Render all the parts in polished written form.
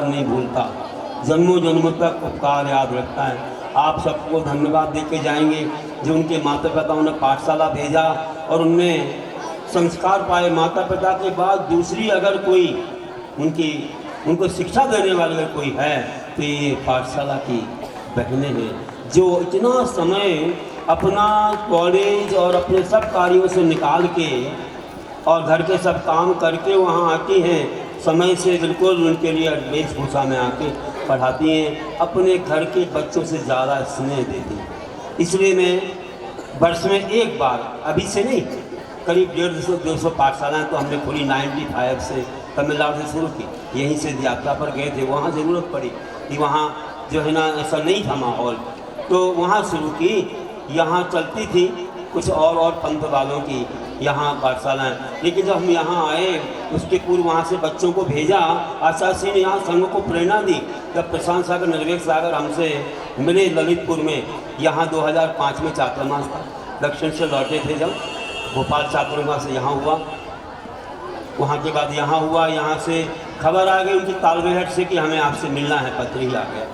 नहीं भूलता, जन्मों जन्मों तक उपकार याद रखता है। आप सबको धन्यवाद दे के जाएंगे जो उनके माता पिताओं ने पाठशाला भेजा और उनने संस्कार पाए। माता पिता के बाद दूसरी अगर कोई उनको शिक्षा देने वाले अगर कोई है तो ये पाठशाला की बहनें हैं, जो इतना समय अपना कॉलेज और अपने सब कार्यों से निकाल के और घर के सब काम करके वहाँ आती हैं, समय से बिल्कुल उनके लिए वेशभूषा में आके पढ़ाती हैं, अपने घर के बच्चों से ज़्यादा स्नेह देती हैं। इसलिए मैं वर्ष में एक बार, अभी से नहीं, करीब 150-200 पाठशालाएँ तो हमने खुली 95 से तमिलनाडु से शुरू की। यहीं से यात्रा पर गए थे, वहाँ ज़रूरत पड़ी कि वहाँ जो है ना ऐसा नहीं था माहौल, तो वहाँ शुरू की। यहाँ चलती थी कुछ और पंथ वालों की यहाँ पाठशालाएँ, लेकिन जब हम यहाँ आए उसके पूर्व वहाँ से बच्चों को भेजा। आचार्य सिंह ने यहाँ संघ को प्रेरणा दी। जब प्रशांत सागर निर्वेश सागर हमसे मिले ललितपुर में, यहाँ 2005 में चातुर्मास था, दक्षिण से लौटे थे जब, भोपाल चातुर्मास से यहाँ हुआ, वहाँ के बाद यहाँ हुआ। यहाँ से खबर आ गई उनकी तालबेहट से कि हमें आपसे मिलना है, पत्र ही आ गया।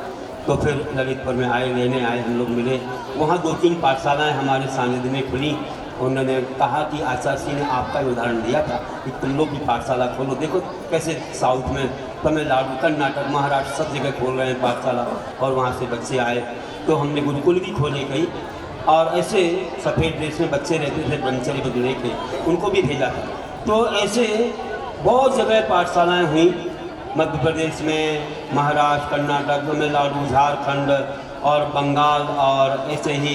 तो फिर ललितपुर में आए, लेने आए, हम लोग मिले। वहाँ 2-3 पाठशालाएँ हमारे सानिध्य में खुली। उन्होंने कहा कि आचार्य सिंह ने आपका उदाहरण दिया था कि तुम लोग भी पाठशाला खोलो। देखो कैसे साउथ में, तमिलनाडु, कर्नाटक, महाराष्ट्र सब जगह खोल रहे हैं पाठशाला, और वहाँ से बच्चे आए। तो हमने गुरुकुल भी खोले कई, और ऐसे सफ़ेद ड्रेस में बच्चे रहते थे ब्रह्मचर्य बदले के, उनको भी भेजा था। तो ऐसे बहुत जगह पाठशालाएँ हुई, मध्य प्रदेश में, महाराष्ट्र, कर्नाटक, तमिलनाडु, झारखंड और बंगाल, और ऐसे ही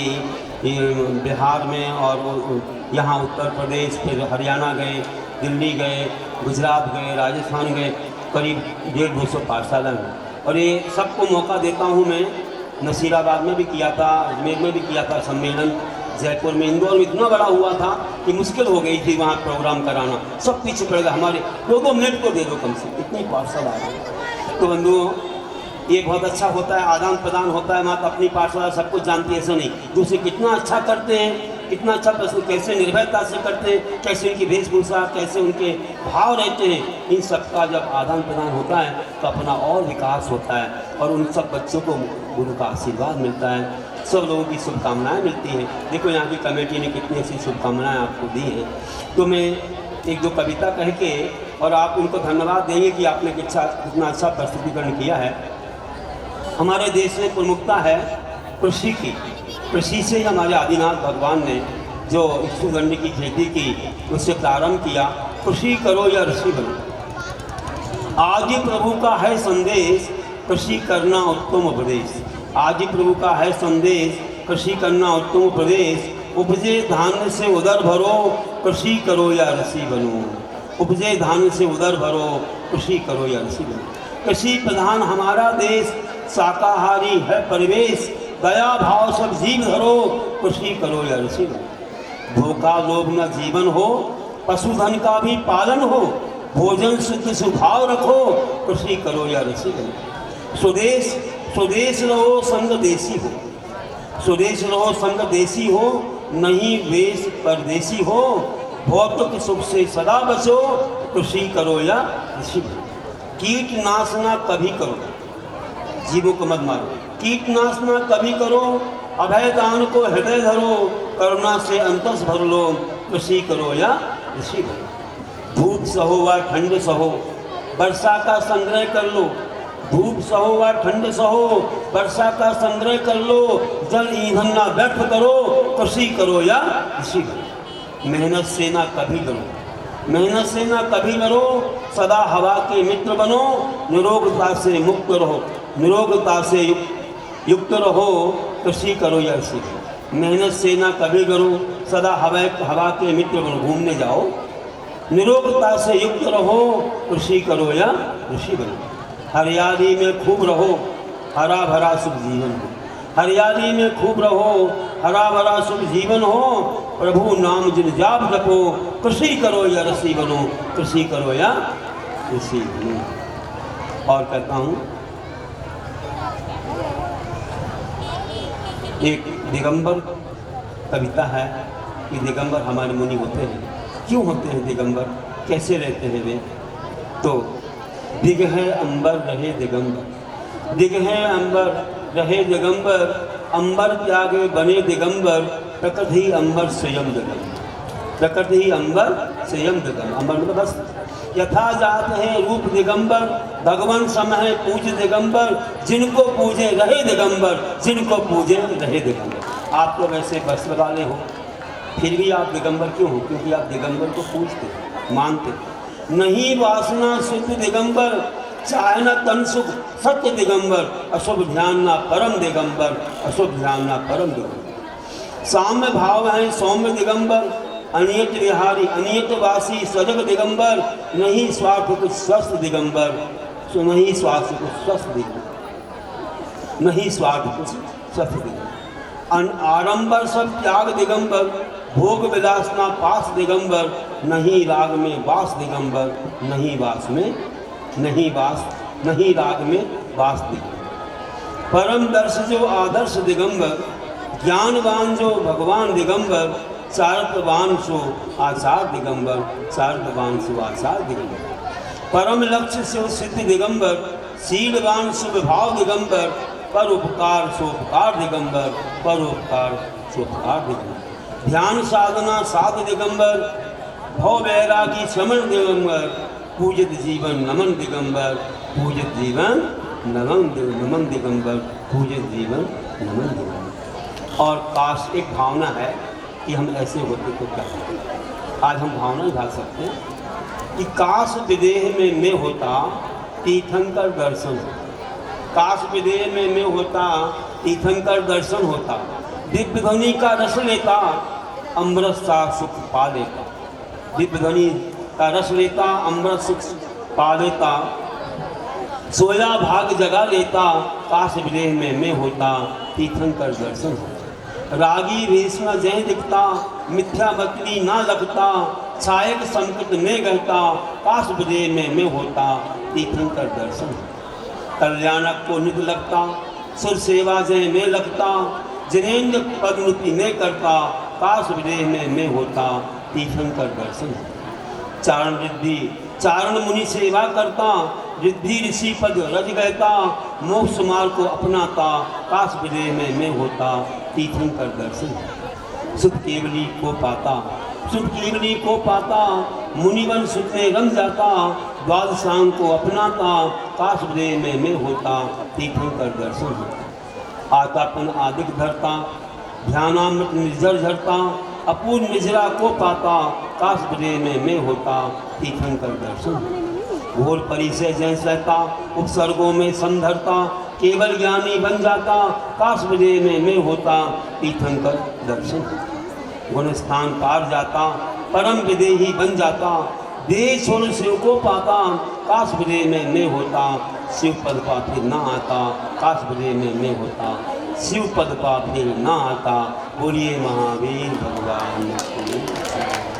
बिहार में, और यहाँ उत्तर प्रदेश, फिर हरियाणा गए, दिल्ली गए, गुजरात गए, राजस्थान गए, करीब 150-200 पाठशाला में। और ये सबको मौका देता हूँ मैं। नसीराबाद में भी किया था, अजमेर में भी किया था सम्मेलन, जयपुर में, इंदौर में इतना बड़ा हुआ था कि मुश्किल हो गई थी वहाँ प्रोग्राम कराना। सब पीछे पड़ गया, हमारे 2-2 मिनट को दे दो कम से, इतनी पाठशाला है। तो बंधुओं, ये बहुत अच्छा होता है, आदान प्रदान होता है। माता अपनी पाठशाला सब कुछ जानती है, ऐसा नहीं, दूसरे कितना अच्छा करते हैं, कितना अच्छा कैसे निर्भयता से करते हैं, कैसे उनकी वेशभूषा, कैसे उनके भाव रहते हैं, इन सब का जब आदान प्रदान होता है तो अपना और विकास होता है, और उन सब बच्चों को गुरु का आशीर्वाद मिलता है, सब लोगों की शुभकामनाएँ मिलती हैं। देखो यहाँ की कमेटी ने कितनी ऐसी शुभकामनाएँ आपको दी हैं। तो मैं 1-2 कविता कह के, और आप उनको धन्यवाद देंगे कि आपने कितना अच्छा प्रस्तुतिकरण किया है। हमारे देश में प्रमुखता है कृषि की। कृषि से ही हमारे आदिनाथ भगवान ने जो इक्षुदंड की खेती की, उससे प्रारंभ किया, कृषि करो या ऋषि बनो। आज ही प्रभु का है संदेश, कृषि करना उत्तम उपदेश। आज ही प्रभु का है संदेश, कृषि करना उत्तम उपदेश। उपजे धान्य से उदर भरो, कृषि करो या ऋषि बनो। उपजे धान्य से उदर भरो, कृषि करो या ऋषि बनो। कृषि प्रधान हमारा देश, शाकाहारी है परिवेश। दया भाव सब जीव धरो, कृषि करो या ऋषि बनो। भूखा लोभ न जीवन हो, पशुधन का भी पालन हो। भोजन शुद्ध स्वभाव रखो, कृषि करो या ऋषि बनो। स्वदेश स्वदेश रहो संग देसी हो, स्वदेश रहो संग देसी हो, नहीं वेश परदेसी हो। भौतिक सुख से सदा बचो, कृषि करो या ऋषि बनो। कीटनाश ना कभी करो, जीवों को मत मारो, कीटनाश ना कभी करो। अभय दान को हृदय धरो, करुणा से अंतस भर लो, कृषि करो या ऋषि बनो। धूप सहो व ठंड सहो, वर्षा का संग्रह कर लो। धूप सहो व ठंड सहो, वर्षा का संग्रह कर लो। जल ईंधन ना व्यर्थ करो, कृषि करो या ऋषि बनो। मेहनत से ना कभी डरो, मेहनत से ना कभी डरो। सदा हवा के मित्र बनो, निरोगता से मुक्त रहो, निरोगता से युक्त रहो, कृषि करो या ऋषि बनो। मेहनत से ना कभी डरो, सदा हवा के मित्र बनो, घूमने जाओ। निरोगता से युक्त रहो, कृषि करो या ऋषि बनो। हरियाली में खूब रहो, हरा भरा सुख जीवन हो। हरियाली में खूब रहो, हरा भरा सुख जीवन हो। प्रभु नाम जिन जाप जपो, कृषि करो या ऋषि बनो। कृषि करो या ऋषि बनो। और कहता हूँ, एक दिगंबर कविता है कि दिगंबर हमारे मुनि होते हैं। क्यों होते हैं दिगंबर, कैसे रहते हैं वे? तो दिग है अंबर रहे दिगंबर, दिग है अंबर रहे दिगंबर, अंबर त्यागे बने दिगंबर, प्रकट ही अंबर स्वयं दिगंबर, प्रकट ही अंबर स्वयं दिगंबर। अंबर मतलब बस यथा जात है रूप दिगंबर, भगवान सम है पूज दिगंबर, जिनको पूजे रहे दिगंबर, जिनको पूजे रहे दिगंबर। आप तो वैसे वस्त्र वाले हो, फिर भी आप दिगंबर क्यों हो? क्योंकि आप दिगंबर को पूजते मानते। नहीं वासना शुद्ध दिगंबर, चाहे न तन सुख सत्य दिगंबर, अशुभ ध्यान ना परम दिगंबर, अशुभ ध्यान ना परम दिगंबर। साम्य भाव है सौम्य दिगंबर, अनियत विहारी अनियत वासी सजग दिगंबर, नहीं स्वार्थ कुछ स्वस्थ दिगंबर, सो नहीं स्वार्थ कुछ स्वस्थ दिगंबर, नहीं स्वार्थ कुछ स्वस्थ दिगंबर। आडंबर सब त्याग दिगंबर, भोग विलास ना पास दिगंबर, नहीं राग में वास दिगंबर, नहीं वास में नहीं वास नहीं राग में वास दिगंबर। परम दर्श जो आदर्श दिगंबर, ज्ञानवान जो भगवान दिगंबर, चारित्रवान सो आचार दिगंबर, चारित्रवान सो आचार दिगंबर। परम लक्ष्य से सिद्ध दिगंबर, शीलवान शुभ भाव दिगंबर, परोपकार सोपकार दिगंबर, परोपकार सोपकार दिगंबर। ध्यान साधना साध दिगंबर, भव वैरागी शमन दिगंबर, पूजित जीवन नमन दिगंबर, पूजित जीवन नमन दिगंबर, पूजित जीवन नमन दिगंबर। और काश एक भावना है कि हम ऐसे होते तो क्या होते। आज हम भावना निभा सकते हैं कि काश विदेह में मैं होता तीर्थंकर दर्शन, काश विदेह में मैं होता तीर्थंकर दर्शन होता, दिव्य ध्वनि का रस लेता, अमृत सा सुख पा लेता, दिव्य ध्वनि का रस लेता, अमृत सुख पा लेता, सोया भाग जगा लेता, काश विदेह में मैं होता तीर्थंकर दर्शन होता। रागी रेशमा जय दिखता, मिथ्या बकरी ना लगता, छायक संकट में गहता, काश विदेह में मैं होता तीर्थंकर दर्शन होता। कल्याणक को निध लगता, सुर सेवा जय में लगता, जिनेन्द्र पदमुति में करता, काश विदेह में मैं होता तीर्थंकर दर्शन। चारण रिद्धि चारण मुनि सेवा करता, रिद्धि ऋषि पद रज गहता, मोक्ष मार्ग को अपनाता, काश विदेह में मैं होता तीर्थंकर दर्शन। सुख केवली को पाता, सुख केवली को पाता, मुनिवन सुख में रम जाता, द्वादशांग को अपनाता, काश विदेह में मैं होता तीर्थंकर दर्शन। आतापन आदिक धरता, ध्यानामृत निर्जर झरता, अपूर्ण निजरा को पाता, काश विदेह में मैं होता तीर्थंकर दर्शन। घोर परिचय जय सहता, उपसर्गों में संधरता, केवल ज्ञानी बन जाता, काश विदेह में मैं होता तीर्थंकर दर्शन। गुण स्थान पार जाता, परम विदेही बन जाता, देह छोड़ शिव को पाता, काश विदेह में मैं होता शिव पद पा फिर ना आता, काश विदेह में मैं होता शिव पद पा फिर ना आता। बोलिए महावीर भगवान की।